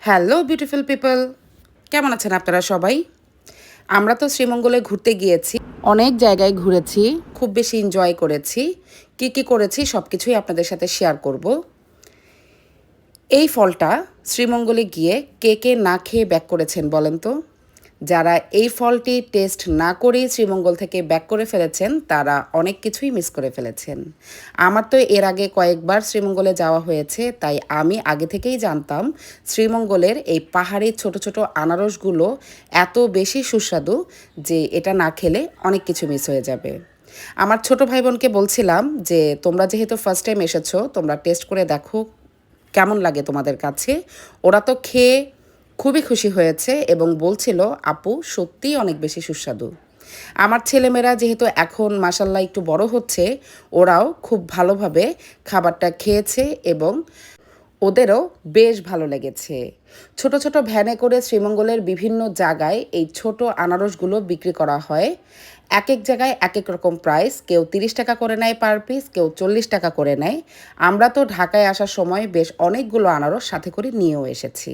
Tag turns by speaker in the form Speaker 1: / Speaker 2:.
Speaker 1: Hello beautiful people, কেমন আছেন আপনারা সবাই? আমরা তো শ্রীমঙ্গলে ঘুরতে গিয়েছি, অনেক জায়গায় ঘুরেছি, খুব বেশি এনজয় করেছি। কি কি করেছি সব কিছুই আপনাদের সাথে শেয়ার করব। এই ফলটা শ্রীমঙ্গলে গিয়ে কে কে না খেয়ে ব্যাক করেছেন বলেন তো? যারা এই ফলটি টেস্ট না করেই শ্রীমঙ্গল থেকে ব্যাক করে ফেলেছেন তারা অনেক কিছুই মিস করে ফেলেছেন। আমার তো এর আগে কয়েকবার শ্রীমঙ্গলে যাওয়া হয়েছে, তাই আমি আগে থেকেই জানতাম শ্রীমঙ্গলের এই পাহাড়ি ছোট ছোট আনারসগুলো এত বেশি সুস্বাদু যে এটা না খেলে অনেক কিছু মিস হয়ে যাবে। আমার ছোট ভাই বোনকে বলছিলাম যে তোমরা যেহেতু ফার্স্ট টাইম এসেছো, তোমরা টেস্ট করে দেখো কেমন লাগে তোমাদের কাছে। ওরা তো খেয়ে খুবই খুশি হয়েছে এবং বলছিল আপু সত্যিই অনেক বেশি সুস্বাদু। আমার ছেলেমেয়েরা যেহেতু এখন মাসাল্লাহ একটু বড় হচ্ছে, ওরাও খুব ভালোভাবে খাবারটা খেয়েছে এবং ওদেরও বেশ ভালো লেগেছে। ছোট ছোট ভ্যানে করে শ্রীমঙ্গলের বিভিন্ন জায়গায় এই ছোট আনারসগুলো বিক্রি করা হয়। এক এক জায়গায় এক এক রকম প্রাইস, কেউ 30 টাকা করে নেয় পার পিস, কেউ 40 টাকা করে নেয়। আমরা তো ঢাকায় আসার সময় বেশ অনেকগুলো আনারস সাথে করে নিয়েও এসেছি।